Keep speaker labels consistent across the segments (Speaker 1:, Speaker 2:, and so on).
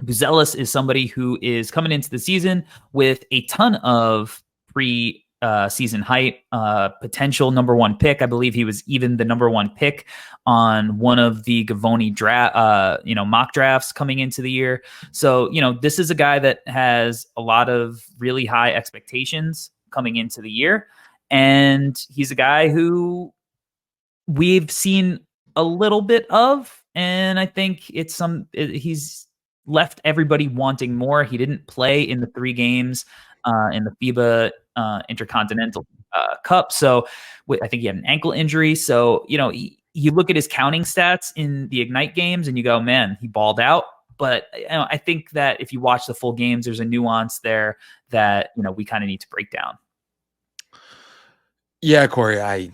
Speaker 1: Buzelis is somebody who is coming into the season with a ton of season hype, potential number one pick. I believe he was even the number one pick on one of the Gavoni draft, mock drafts coming into the year. So, this is a guy that has a lot of really high expectations coming into the year. And he's a guy who we've seen a little bit of, and I think he's left everybody wanting more. He didn't play in the 3 games in the FIBA Intercontinental Cup, so I think he had an ankle injury. So you look at his counting stats in the Ignite games, and you go, man, he balled out. But I think that if you watch the full games, there's a nuance there that we kind of need to break down.
Speaker 2: Yeah, Corey,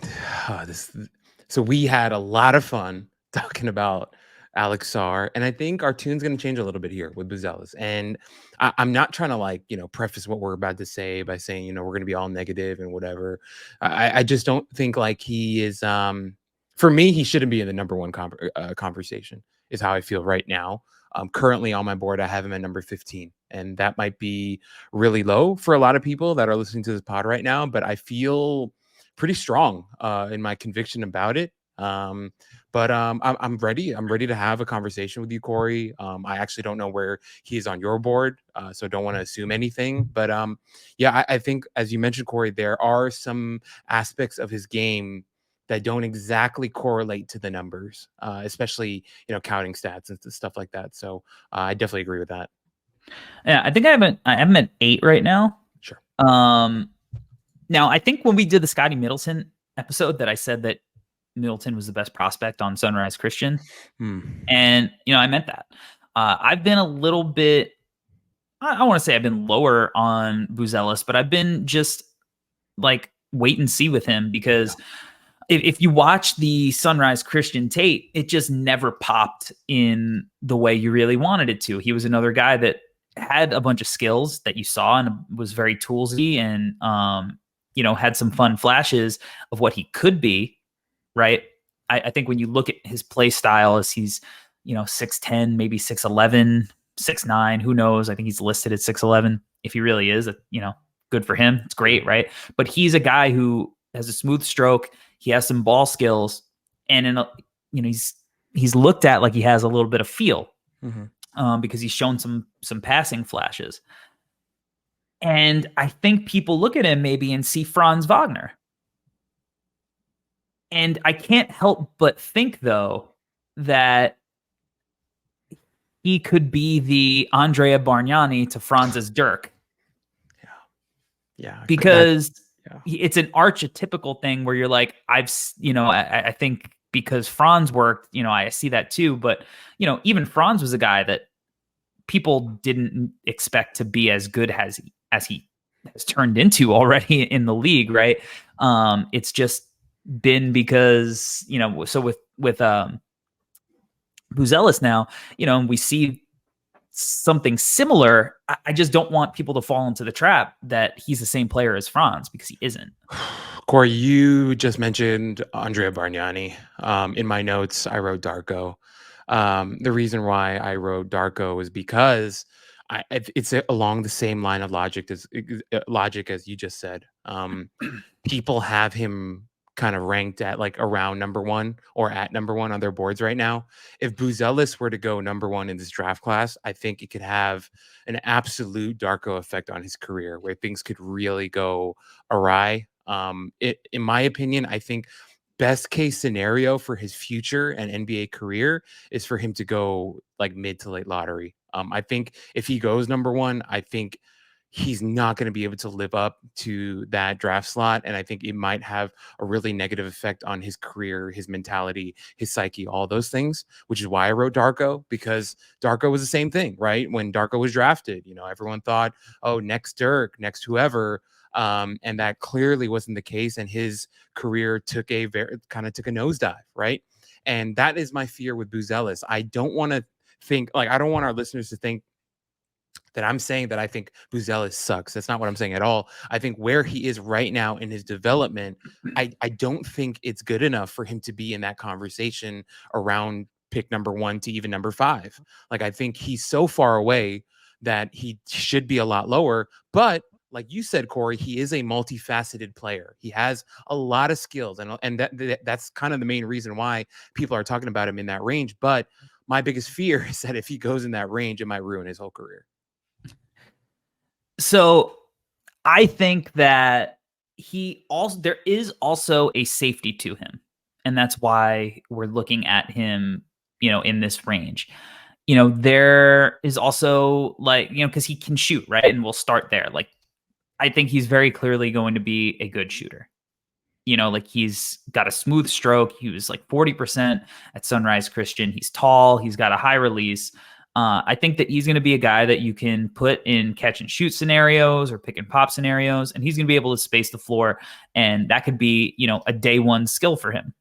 Speaker 2: so we had a lot of fun talking about Alex Sarr, and I think our tune's going to change a little bit here with Buzelis. And I'm not trying to preface what we're about to say by saying we're going to be all negative and whatever. I just don't think he is. For me, he shouldn't be in the number one conversation. Is how I feel right now. Currently on my board, I have him at number 15, and that might be really low for a lot of people that are listening to this pod right now. But I feel pretty strong in my conviction about it. But I'm ready. I'm ready to have a conversation with you, Corey. I actually don't know where he's on your board, so don't want to assume anything. But yeah, I think, as you mentioned, Corey, there are some aspects of his game that don't exactly correlate to the numbers, especially counting stats and stuff like that. So I definitely agree with that.
Speaker 1: Yeah, I think I'm at 8 right now.
Speaker 2: Sure.
Speaker 1: Now, I think when we did the Scotty Middleton episode that I said that Middleton was the best prospect on Sunrise Christian. And, I meant that. I've been a little bit, I want to say I've been lower on Buzelis, but I've been just wait and see with him because if you watch the Sunrise Christian tape, it just never popped in the way you really wanted it to. He was another guy that had a bunch of skills that you saw and was very toolsy and, had some fun flashes of what he could be, right? I think when you look at his play style, as he's, 6'10", maybe 6'11", 6'9", who knows? I think he's listed at 6'11". If he really is, good for him. It's great, right? But he's a guy who has a smooth stroke. He has some ball skills, and he's looked at like he has a little bit of feel because he's shown some passing flashes. And I think people look at him maybe and see Franz Wagner. And I can't help but think, though, that he could be the Andrea Bargnani to Franz's Dirk.
Speaker 2: Yeah.
Speaker 1: Because it's an archetypical thing where you're like, I think because Franz worked, I see that too. But, even Franz was a guy that people didn't expect to be as good as he has turned into already in the league, right? It's just been because, so with Buzelis now, we see something similar. I just don't want people to fall into the trap that he's the same player as Franz, because he isn't.
Speaker 2: Corey, you just mentioned Andrea Bargnani. In my notes, I wrote Darko. The reason why I wrote Darko is because it's along the same line of logic as you just said. People have him kind of ranked at around number 1 or at number 1 on their boards right now. If Buzelis were to go number 1 in this draft class, I think it could have an absolute Darko effect on his career where things could really go awry. In my opinion, I think best case scenario for his future and NBA career is for him to go mid to late lottery. I think if he goes number 1, I think he's not going to be able to live up to that draft slot. And I think it might have a really negative effect on his career, his mentality, his psyche, all those things, which is why I wrote Darko, because Darko was the same thing, right? When Darko was drafted, everyone thought, oh, next Dirk, next whoever. And that clearly wasn't the case. And his career took a nosedive, right? And that is my fear with Buzelis. I don't want to think I don't want our listeners to think that I'm saying that I think Buzelis sucks. That's not what I'm saying at all. I think where he is right now in his development, I don't think it's good enough for him to be in that conversation around pick number 1 to even number 5. Like, I think he's so far away that he should be a lot lower. But like you said, Corey, he is a multifaceted player. He has a lot of skills, and that's kind of the main reason why people are talking about him in that range. But my biggest fear is that if he goes in that range, it might ruin his whole career.
Speaker 1: So I think that there is also a safety to him. And that's why we're looking at him, in this range. There is also like, because he can shoot, right? And we'll start there. Like, I think he's very clearly going to be a good shooter. Like he's got a smooth stroke. He was like 40% at Sunrise Christian. He's tall. He's got a high release. I think that he's going to be a guy that you can put in catch and shoot scenarios or pick and pop scenarios, and he's going to be able to space the floor. And that could be, a day one skill for him.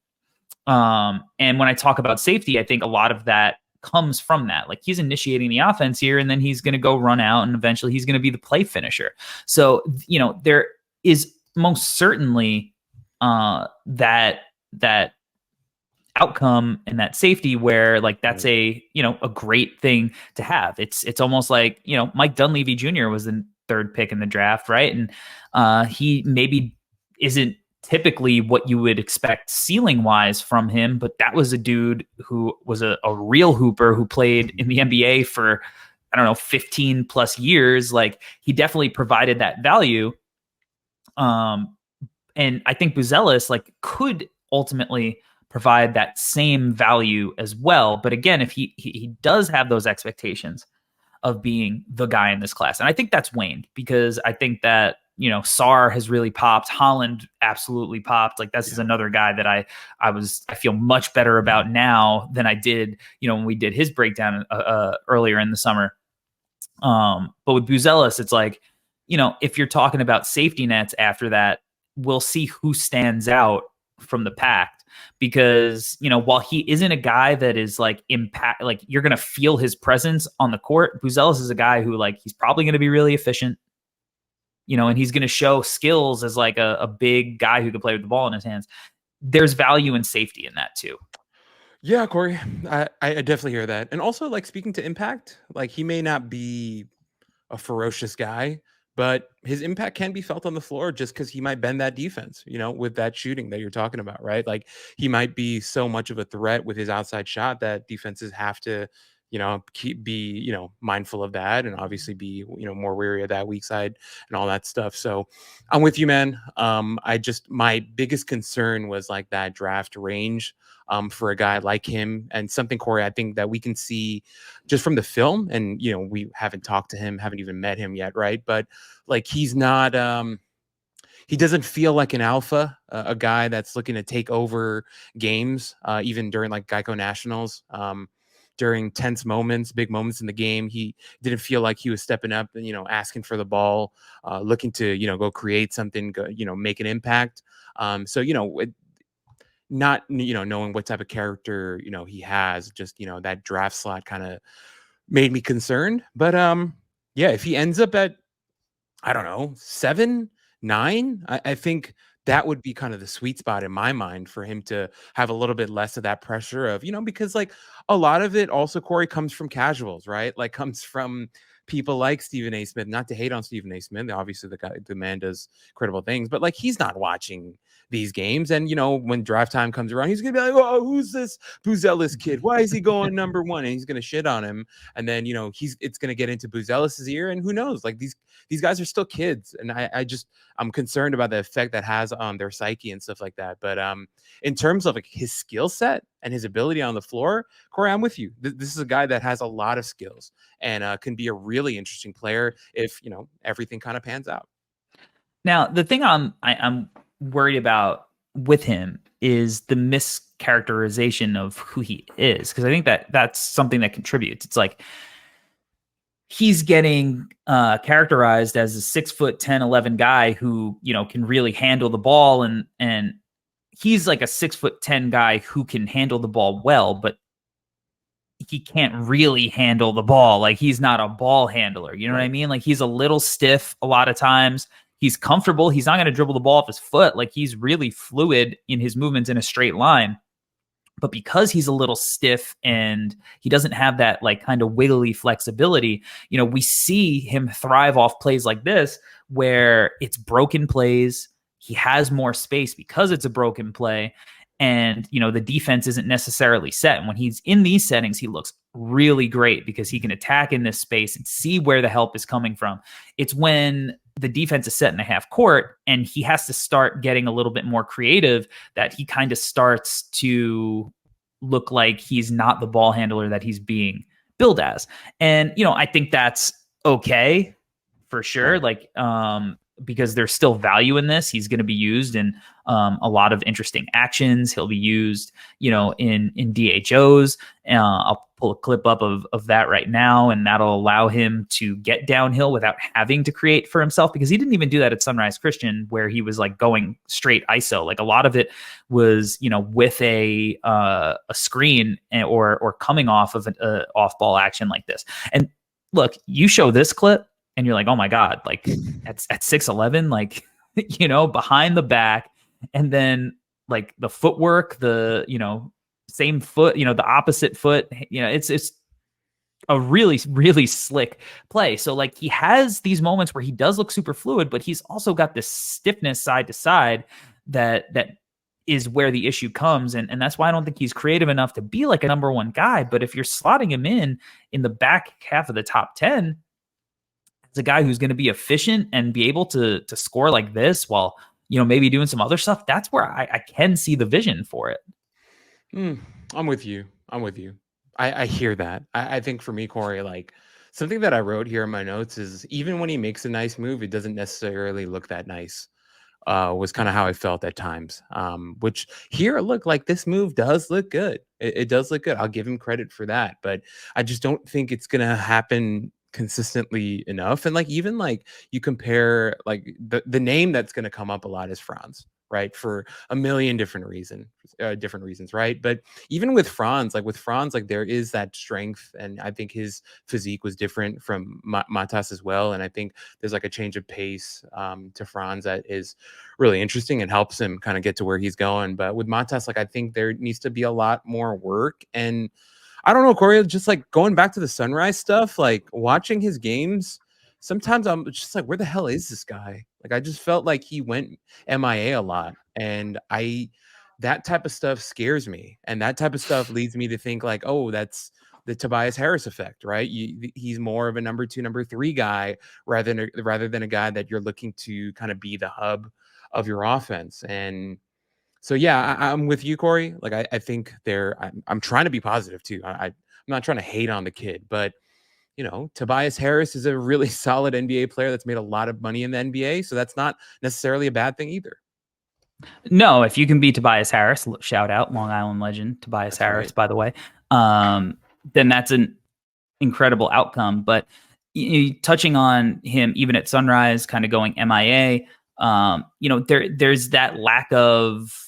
Speaker 1: And when I talk about safety, I think a lot of that comes from that. Like he's initiating the offense here, and then he's going to go run out, and eventually he's going to be the play finisher. So, there is most certainly that outcome and that safety where like that's a great thing to have. It's almost like Mike Dunleavy Jr. was the 3rd pick in the draft, right? And he maybe isn't typically what you would expect ceiling wise from him, but that was a dude who was a real hooper who played in the NBA for 15 plus years. Like he definitely provided that value. And I think Buzelis like could ultimately provide that same value as well. But again, if he does have those expectations of being the guy in this class, and I think that's waned because I think that Sarr has really popped. Holland absolutely popped. Like this is another guy that I feel much better about now than I did when we did his breakdown earlier in the summer. But with Buzelis, it's like if you're talking about safety nets after that, we'll see who stands out from the pack because, while he isn't a guy that is like impact, like you're going to feel his presence on the court. Buzelis is a guy who like, he's probably going to be really efficient, and he's going to show skills as like a big guy who can play with the ball in his hands. There's value and safety in that too.
Speaker 2: Yeah, Corey, I definitely hear that. And also like speaking to impact, like he may not be a ferocious guy, but his impact can be felt on the floor just because he might bend that defense, with that shooting that you're talking about, right? Like he might be so much of a threat with his outside shot that defenses have to, be mindful of that and obviously be, more wary of that weak side and all that stuff. So I'm with you, man. My biggest concern was like that draft range for a guy like him, and something, Corey, I think that we can see just from the film, and we haven't talked to him, haven't even met him yet, right? But like he's not he doesn't feel like an alpha, a guy that's looking to take over games, even during like Geico Nationals, during tense moments, big moments in the game. He didn't feel like he was stepping up and asking for the ball, looking to go create something, go, make an impact. So not knowing what type of character he has, just that draft slot kind of made me concerned. But yeah, if he ends up at 7, 9, I think that would be kind of the sweet spot in my mind for him to have a little bit less of that pressure of because like a lot of it also, Corey, comes from casuals, right? Like comes from people like Stephen A. Smith. Not to hate on Stephen A. Smith, obviously the man does incredible things, but like he's not watching these games. And when draft time comes around, he's gonna be like, "Oh, who's this Buzelis kid? Why is he going number 1?" And he's gonna shit on him. And then it's gonna get into Buzelis's ear, and who knows? Like these guys are still kids, and I'm concerned about the effect that has on their psyche and stuff like that. But in terms of like his skill set and his ability on the floor, Corey, I'm with you. This is a guy that has a lot of skills and can be a really interesting player if everything kind of pans out.
Speaker 1: Now, the thing I'm worried about with him is the mischaracterization of who he is, because I think that's something that contributes. It's like he's getting characterized as a 6'10", 11 guy who can really handle the ball, and he's like a 6'10" guy who can handle the ball well, but he can't really handle the ball. Like he's not a ball handler. You know what I mean? Like he's a little stiff a lot of times. He's comfortable. He's not going to dribble the ball off his foot. Like he's really fluid in his movements in a straight line. But because he's a little stiff and he doesn't have that like kind of wiggly flexibility, we see him thrive off plays like this where it's broken plays. He has more space because it's a broken play. And, the defense isn't necessarily set. And when he's in these settings, he looks really great because he can attack in this space and see where the help is coming from. It's when the defense is set in the half court and he has to start getting a little bit more creative that he kind of starts to look like he's not the ball handler that he's being billed as. And, I think that's okay for sure. Like, because there's still value in this. He's going to be used in a lot of interesting actions. He'll be used, in DHOs. I'll pull a clip up of that right now, and that'll allow him to get downhill without having to create for himself, because he didn't even do that at Sunrise Christian, where he was like going straight ISO. Like a lot of it was, with a screen or coming off of an off ball action like this. And look, you show this clip, and you're like, oh my God, like at 6'11", like, behind the back, and then like the footwork, the, same foot, the opposite foot, it's a really, really slick play. So like he has these moments where he does look super fluid, but he's also got this stiffness side to side that is where the issue comes. And that's why I don't think he's creative enough to be like a number one guy. But if you're slotting him in the back half of the top 10, as a guy who's going to be efficient and be able to score like this while, maybe doing some other stuff, that's where I can see the vision for it.
Speaker 2: I'm with you. I hear that. I think for me, Corey, like something that I wrote here in my notes is even when he makes a nice move, it doesn't necessarily look that nice. Was kind of how I felt at times. Which here, look, like this move does look good. It does look good. I'll give him credit for that. But I just don't think it's gonna happen consistently enough. And like even like you compare like the name that's going to come up a lot is Franz, right? For a million different reasons, right? But even with Franz, like there is that strength, and I think his physique was different from Matas as well. And I think there's like a change of pace to Franz that is really interesting and helps him kind of get to where he's going. But with Matas, like I think there needs to be a lot more work. And I don't know, Corey, just like going back to the Sunrise stuff, like watching his games, sometimes I'm just like, where the hell is this guy? Like, I just felt like he went MIA a lot. And that type of stuff scares me. And that type of stuff leads me to think like, oh, that's the Tobias Harris effect, right? He's more of a number 2, number 3 guy rather than a guy that you're looking to kind of be the hub of your offense. And so yeah, I'm with you, Corey. Like I think I'm trying to be positive too. I'm not trying to hate on the kid, but Tobias Harris is a really solid NBA player that's made a lot of money in the NBA, so that's not necessarily a bad thing either.
Speaker 1: No, if you can be Tobias Harris, shout out Long Island legend Tobias Harris, right, by the way, then that's an incredible outcome. But touching on him, even at Sunrise, kind of going MIA, there's that lack of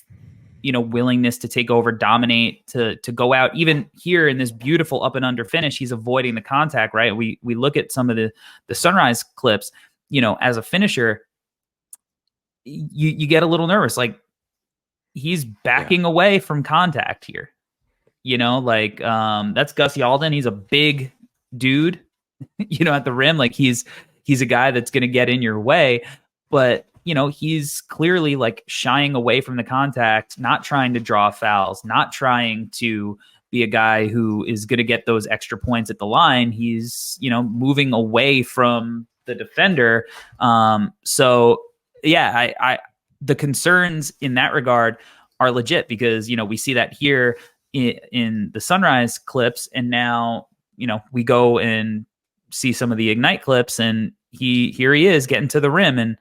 Speaker 1: willingness to take over, dominate, to go out. Even here in this beautiful up and under finish, he's avoiding the contact, right? We look at some of the Sunrise clips, as a finisher, you get a little nervous. Like he's backing away from contact here. That's Gus Yalden. He's a big dude, at the rim. Like he's a guy that's going to get in your way, but he's clearly like shying away from the contact, not trying to draw fouls, not trying to be a guy who is going to get those extra points at the line. He's, moving away from the defender. So yeah, the concerns in that regard are legit because, we see that here in the Sunrise clips. And now, we go and see some of the Ignite clips, and here he is getting to the rim and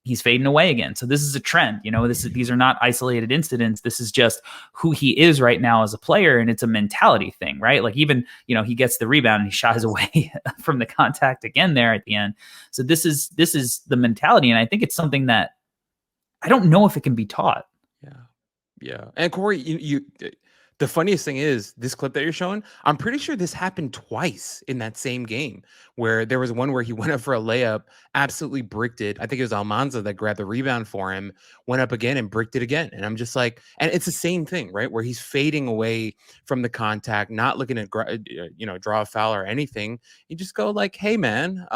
Speaker 1: he's fading away again. So this is a trend. These are not isolated incidents. This is just who he is right now as a player, and it's a mentality thing, right? Like even, he gets the rebound and he shies away from the contact again there at the end. So this is the mentality, and I think it's something that I don't know if it can be taught.
Speaker 2: Yeah. And Corey, you the funniest thing is this clip that you're showing. I'm pretty sure this happened twice in that same game, where there was one where he went up for a layup, absolutely bricked it. I think it was Almanza that grabbed the rebound for him, went up again and bricked it again. And I'm just like, and it's the same thing, right? Where he's fading away from the contact, not looking at draw a foul or anything. You just go like, hey man,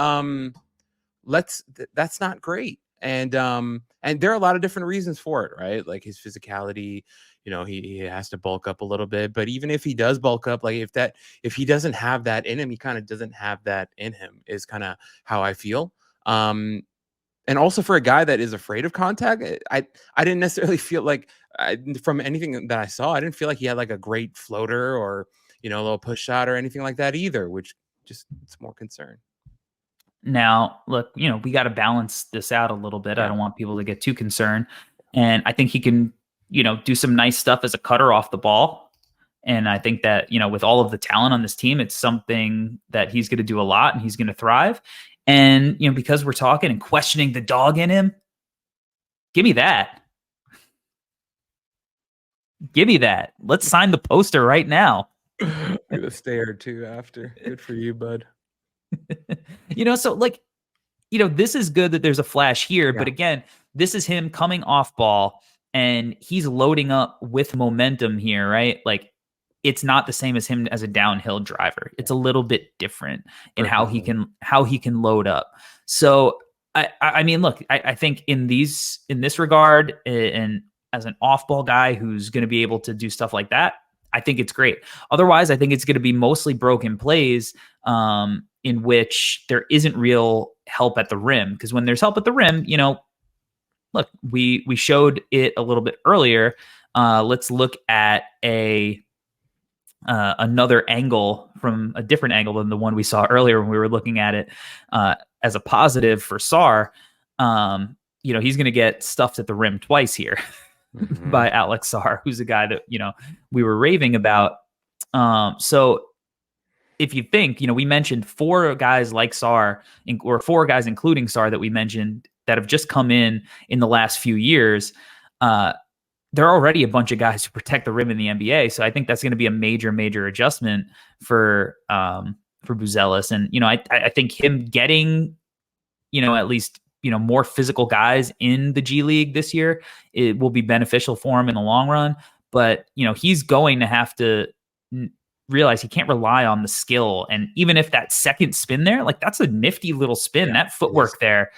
Speaker 2: that's not great. And there are a lot of different reasons for it, right? Like his physicality, he has to bulk up a little bit. But even if he does bulk up, like if he doesn't have that in him, he kind of doesn't have that in him, is kind of how I feel. And also for a guy that is afraid of contact, I didn't necessarily feel like, from anything that I saw, I didn't feel like he had like a great floater or a little push shot or anything like that either, which just, it's more concern.
Speaker 1: Now, look, we got to balance this out a little bit.
Speaker 2: Yeah.
Speaker 1: I don't want people to get too concerned. And I think he can, do some nice stuff as a cutter off the ball. And I think that, with all of the talent on this team, it's something that he's going to do a lot and he's going to thrive. And, because we're talking and questioning the dog in him, give me that. Give me that. Let's sign the poster right now.
Speaker 2: I'm going to stare too after. Good for you, bud.
Speaker 1: So like, this is good that there's a flash here, but again, this is him coming off ball and he's loading up with momentum here, right? Like it's not the same as him as a downhill driver. It's a little bit different in how he can load up. So I mean, look, I think in this regard, and as an off ball guy who's going to be able to do stuff like that, I think it's great. Otherwise, I think it's going to be mostly broken plays in which there isn't real help at the rim. Because when there's help at the rim, look, we showed it a little bit earlier. Let's look at another angle from a different angle than the one we saw earlier when we were looking at it as a positive for Sarr. He's going to get stuffed at the rim twice here. Mm-hmm. by Alex Sarr, who's a guy that, we were raving about. So if you think, we mentioned 4 guys like Sarr, or 4 guys including Sarr that we mentioned that have just come in the last few years. There are already a bunch of guys who protect the rim in the NBA. So I think that's going to be a major, major adjustment for Buzelis. And, I think him getting, at least, more physical guys in the G League this year, it will be beneficial for him in the long run. But, he's going to have to realize he can't rely on the skill. And even if that second spin there, like that's a nifty little spin, that footwork there,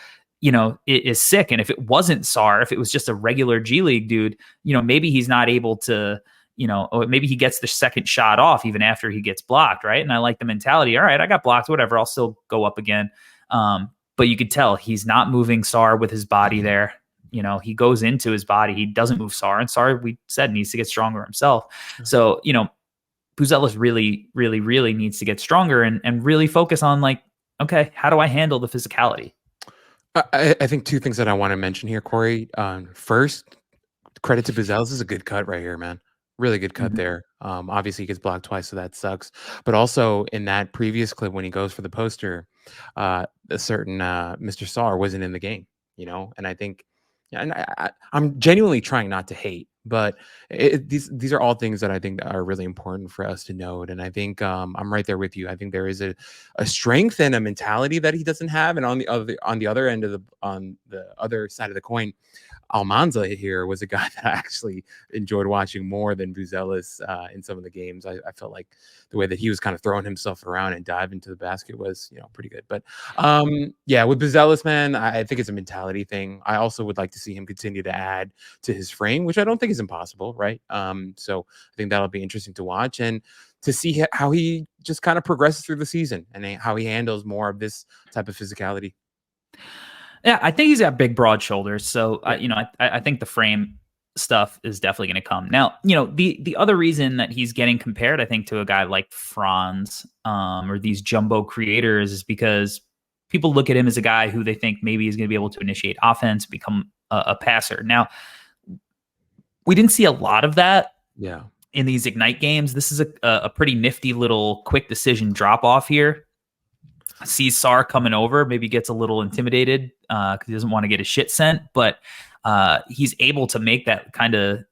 Speaker 1: is sick. And if it wasn't Sarr, if it was just a regular G League dude, maybe he's not able to, or maybe he gets the second shot off even after he gets blocked. Right. And I like the mentality. All right, I got blocked, whatever, I'll still go up again. But you could tell he's not moving Sarr with his body there. He goes into his body. He doesn't move Sarr. And Sarr, we said, needs to get stronger himself. So, Buzelis really, really, really needs to get stronger and really focus on like, okay, how do I handle the physicality?
Speaker 2: I think 2 things that I want to mention here, Corey. First, credit to Buzelis. This is a good cut right here, man. Really good cut there. Obviously, he gets blocked twice, so that sucks. But also in that previous clip, when he goes for the poster, a certain Mr. Sarr wasn't in the game, and I think, and I'm genuinely trying not to hate, but these are all things that I think are really important for us to note. And I think I'm right there with you. I think there is a strength and a mentality that he doesn't have. And on the other end of on the other side of the coin, Almanza here was a guy that I actually enjoyed watching more than Buzelis in some of the games. I felt like the way that he was kind of throwing himself around and diving to the basket was, pretty good. But with Buzelis, man, I think it's a mentality thing. I also would like to see him continue to add to his frame, which I don't think is impossible, right? So I think that'll be interesting to watch and to see how he just kind of progresses through the season and how he handles more of this type of physicality.
Speaker 1: Yeah, I think he's got big, broad shoulders. So, I think the frame stuff is definitely going to come. Now, the other reason that he's getting compared, I think, to a guy like Franz or these jumbo creators is because people look at him as a guy who they think maybe he's going to be able to initiate offense, become a passer. Now, we didn't see a lot of that in these Ignite games. This is a pretty nifty little quick decision drop off here. Sees Sarr coming over, maybe gets a little intimidated because he doesn't want to get his shit sent. But he's able to make that kind of,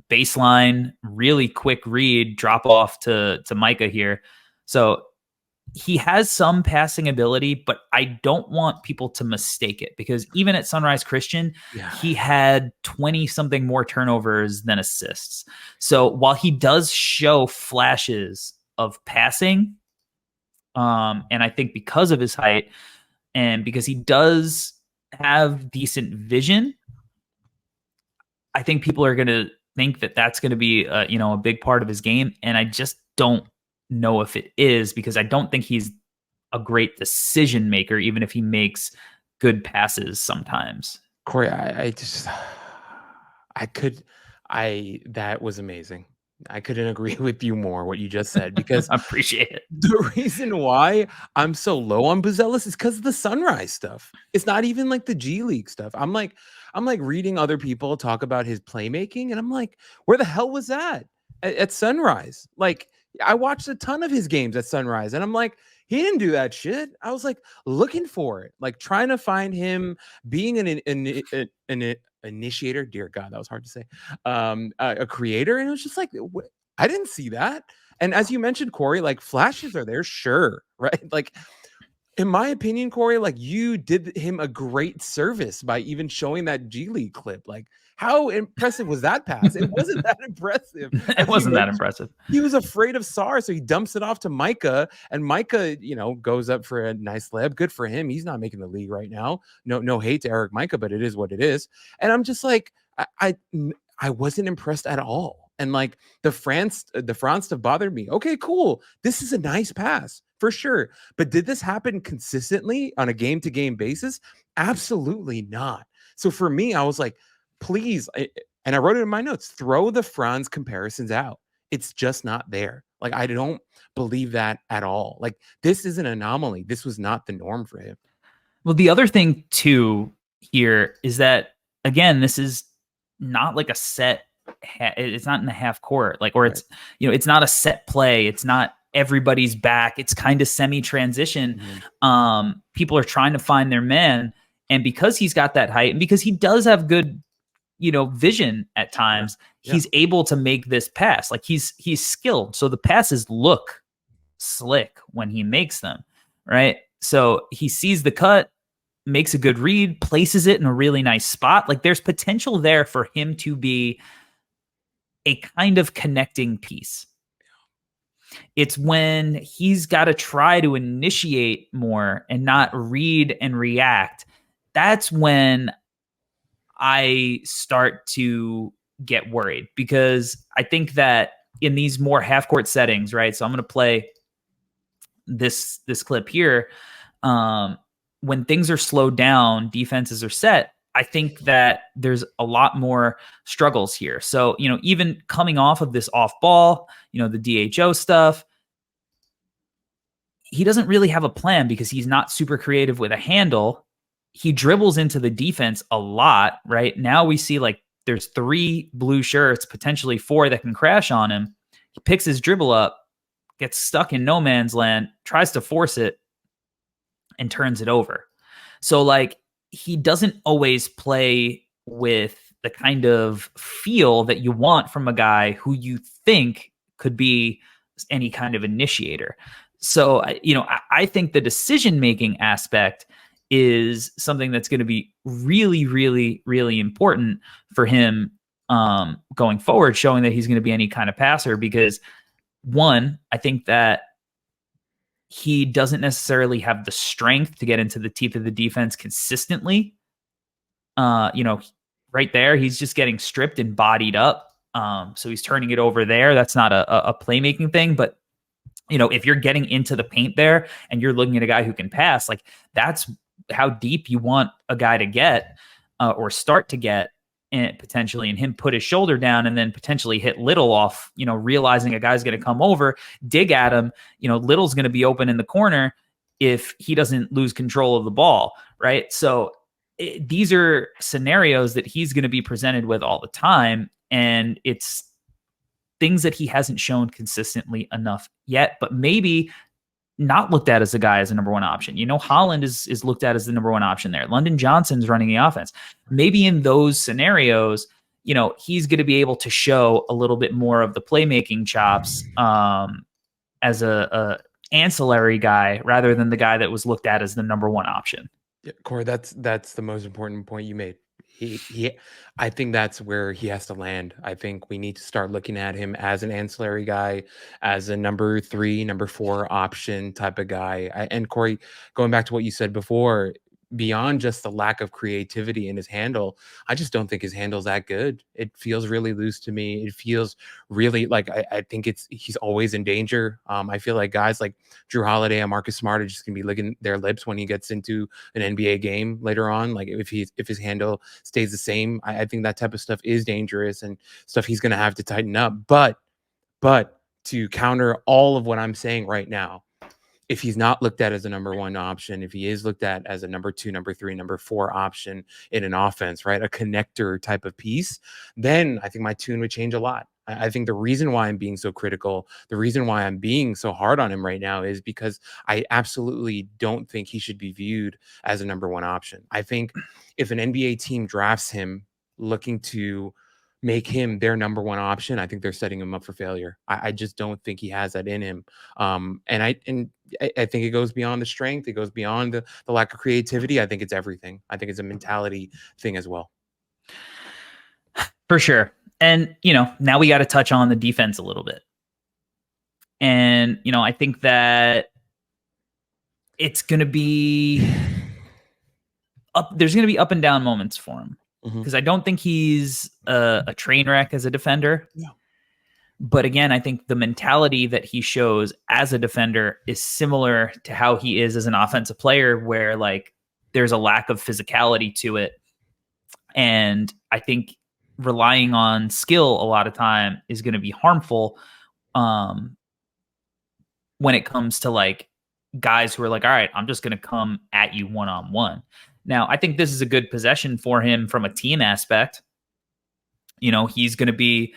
Speaker 1: baseline, really quick read, drop off to Micah here. So he has some passing ability, but I don't want people to mistake it, because even at Sunrise Christian, he had 20 something more turnovers than assists. So while he does show flashes of passing, and I think because of his height and because he does have decent vision, I think people are going to think that that's going to be a big part of his game. And I just don't know if it is, because I don't think he's a great decision maker, even if he makes good passes sometimes.
Speaker 2: Corey, that was amazing. I couldn't agree with you more what you just said, because
Speaker 1: I appreciate it.
Speaker 2: The reason why I'm so low on Buzelis is because of the Sunrise stuff. It's not even like the G League stuff. I'm like reading other people talk about his playmaking, and I'm like, where the hell was that at Sunrise? Like, I watched a ton of his games at Sunrise, and I'm like, he didn't do that shit. I was like looking for it, like trying to find him being an initiator. Dear God, that was hard to say. A creator, and it was just like, I didn't see that. And as you mentioned, Corey, like flashes are there, sure, right? Like, in my opinion, Corey, like you did him a great service by even showing that G League clip. Like, how impressive was that pass? It wasn't that impressive.
Speaker 1: It wasn't that impressive.
Speaker 2: He was afraid of Sar, so he dumps it off to Micah, and Micah, goes up for a nice layup. Good for him. He's not making the league right now. No hate to Eric Micah, but it is what it is. And I'm just like, I wasn't impressed at all. And like the France stuff bothered me. Okay, cool. This is a nice pass for sure. But did this happen consistently on a game-to-game basis? Absolutely not. So for me, I was like, please, and I wrote it in my notes, throw the Franz comparisons out. It's just not there. Like, I don't believe that at all. Like, this is an anomaly. This was not the norm for him.
Speaker 1: Well, the other thing too here is that, again, this is not like a set. It's not in the half court, like, or it's, it's not a set play. It's not everybody's back. It's kind of semi-transition. Mm-hmm. People are trying to find their man. And because he's got that height, and because he does have good, vision at times, he's able to make this pass. Like, he's skilled. So the passes look slick when he makes them, right? So he sees the cut, makes a good read, places it in a really nice spot. Like, there's potential there for him to be a kind of connecting piece. It's when he's got to try to initiate more and not read and react. That's when I start to get worried, because I think that in these more half-court settings, right? So I'm going to play this clip here. When things are slowed down, defenses are set, I think that there's a lot more struggles here. So, even coming off of this off ball, the DHO stuff, he doesn't really have a plan because he's not super creative with a handle. He dribbles into the defense a lot, right? Now we see like there's 3 blue shirts, potentially 4 that can crash on him. He picks his dribble up, gets stuck in no man's land, tries to force it, and turns it over. So like, he doesn't always play with the kind of feel that you want from a guy who you think could be any kind of initiator. So, I think the decision-making aspect is something that's going to be really, really, really important for him going forward, showing that he's going to be any kind of passer. Because, one, I think that he doesn't necessarily have the strength to get into the teeth of the defense consistently. Right there, he's just getting stripped and bodied up. So he's turning it over there. That's not a playmaking thing, but if you're getting into the paint there and you're looking at a guy who can pass, like, that's how deep you want a guy to get or start to get, and potentially, and him put his shoulder down and then potentially hit Little off, realizing a guy's going to come over, dig at him. Little's going to be open in the corner if he doesn't lose control of the ball, right? So these are scenarios that he's going to be presented with all the time, and it's things that he hasn't shown consistently enough yet. But maybe not looked at as a guy as a number one option. Holland is looked at as the number one option there. London Johnson's running the offense. Maybe in those scenarios, he's going to be able to show a little bit more of the playmaking chops as a ancillary guy rather than the guy that was looked at as the number one option.
Speaker 2: Yeah, Corey, that's the most important point you made. I think that's where he has to land. I think we need to start looking at him as an ancillary guy, as a number 3, number 4 option type of guy. And Corey, going back to what you said before, beyond just the lack of creativity in his handle, I just don't think his handle's that good. It feels really loose to me. It feels really like I think he's always in danger. I feel like guys like Drew Holiday and Marcus Smart are just gonna be licking their lips when he gets into an NBA game later on. Like if his handle stays the same, I think that type of stuff is dangerous and stuff he's gonna have to tighten up. But to counter all of what I'm saying right now, if he's not looked at as a number 1 option, if he is looked at as a number 2, number 3, number 4 option in an offense, right, a connector type of piece, then I think my tune would change a lot. I think the reason why I'm being so critical, the reason why I'm being so hard on him right now is because I absolutely don't think he should be viewed as a number 1 option. I think if an NBA team drafts him looking to make him their number 1 option, I think they're setting him up for failure. I just don't think he has that in him. And I think it goes beyond the strength. It goes beyond the lack of creativity. I think it's everything. I think it's a mentality thing as well.
Speaker 1: For sure. And, now we got to touch on the defense a little bit. And, I think that it's going to be there's going to be up and down moments for him. Because I don't think he's a train wreck as a defender.
Speaker 2: No.
Speaker 1: But again, I think the mentality that he shows as a defender is similar to how he is as an offensive player, where like there's a lack of physicality to it. And I think relying on skill a lot of time is going to be harmful when it comes to like guys who are like, all right, I'm just going to come at you one-on-one. Now, I think this is a good possession for him from a team aspect. He's going to be,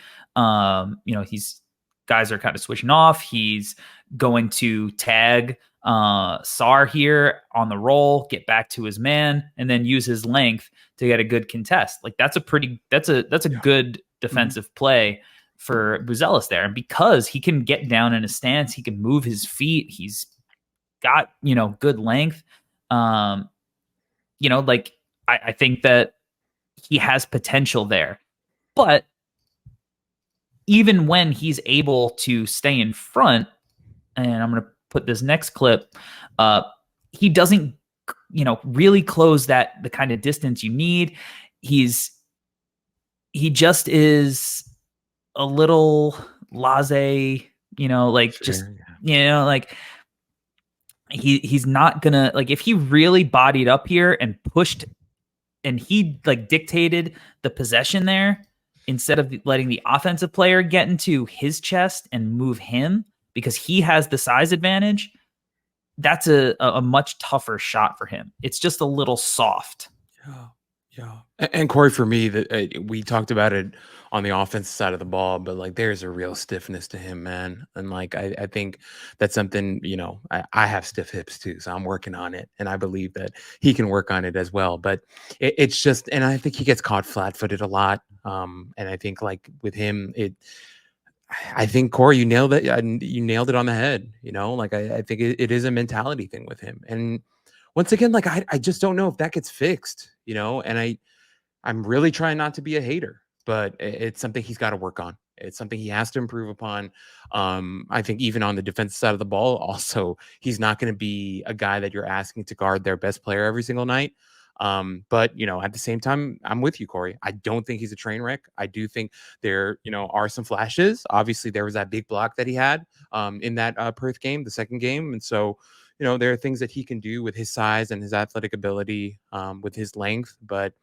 Speaker 1: he's guys are kind of switching off. He's going to tag Sar here on the roll, get back to his man, and then use his length to get a good contest. Like that's a good defensive play for Buzelis there. And because he can get down in a stance, he can move his feet. He's got, good length. I think that he has potential there. But even when he's able to stay in front, and I'm going to put this next clip, he doesn't, really close the kind of distance you need. He just is a little laissez, he's not gonna, like, if he really bodied up here and pushed and he like dictated the possession there instead of letting the offensive player get into his chest and move him because he has the size advantage, that's a much tougher shot for him. It's just a little soft.
Speaker 2: Yeah. And Corey, for me, that we talked about it on the offensive side of the ball, but like there's a real stiffness to him, man. And like I think that's something, I have stiff hips too, so I'm working on it, and I believe that he can work on it as well. But it's just, and I think he gets caught flat-footed a lot. And I think like with him, I think Corey, you nailed it. You nailed it on the head. Like I think it is a mentality thing with him. And once again, like I just don't know if that gets fixed, and I'm really trying not to be a hater, but it's something he's got to work on. It's something he has to improve upon. I think even on the defensive side of the ball, also, he's not going to be a guy that you're asking to guard their best player every single night. But at the same time, I'm with you, Corey. I don't think he's a train wreck. I do think there, are some flashes. Obviously, there was that big block that he had in that Perth game, the second game. And so, there are things that he can do with his size and his athletic ability, with his length. But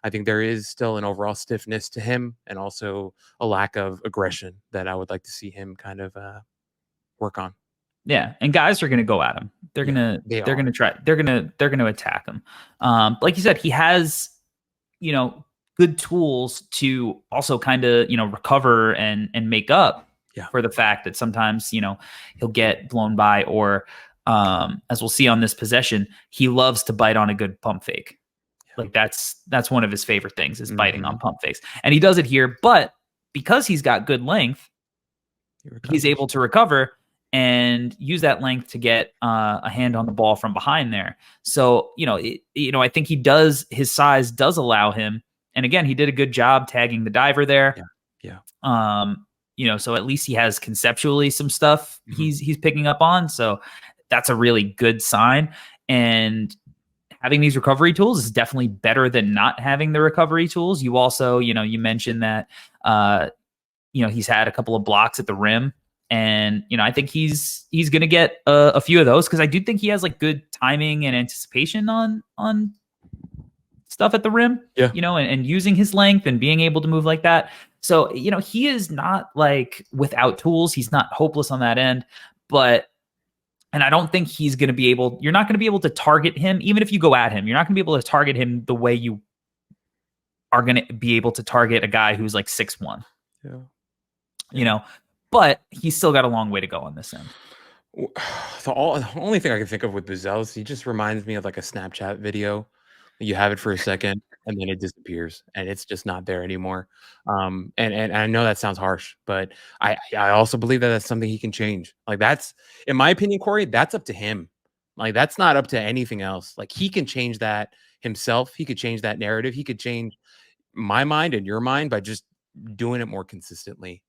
Speaker 2: I think there is still an overall stiffness to him and also a lack of aggression that I would like to see him kind of work on.
Speaker 1: Yeah, and guys are going to go at him. They're going to try. They're going to attack him. Like you said, he has, good tools to also kind of, recover and make up for the fact that sometimes, he'll get blown by or as we'll see on this possession, he loves to bite on a good pump fake. Like that's one of his favorite things is biting on pump fakes. And he does it here, but because he's got good length, he's able to recover and use that length to get a hand on the ball from behind there. So, I think his size does allow him. And again, he did a good job tagging the diver there.
Speaker 2: Yeah.
Speaker 1: So at least he has conceptually some stuff he's picking up on. So that's a really good sign. And having these recovery tools is definitely better than not having the recovery tools. You also, you mentioned that, he's had a couple of blocks at the rim. And, I think he's going to get a few of those because I do think he has like good timing and anticipation on stuff at the rim, and using his length and being able to move like that. So, he is not like without tools. He's not hopeless on that end, and I don't think you're not going to be able to target him. Even if you go at him, you're not going to be able to target him the way you are going to be able to target a guy who's like 6'1". But he's still got a long way to go on this end.
Speaker 2: The only thing I can think of with Buzelis, he just reminds me of like a Snapchat video. You have it for a second and then it disappears and it's just not there anymore. And I know that sounds harsh, but I also believe that that's something he can change. Like that's, in my opinion, Corey, that's up to him. Like that's not up to anything else. Like he can change that himself. He could change that narrative. He could change my mind and your mind by just doing it more consistently.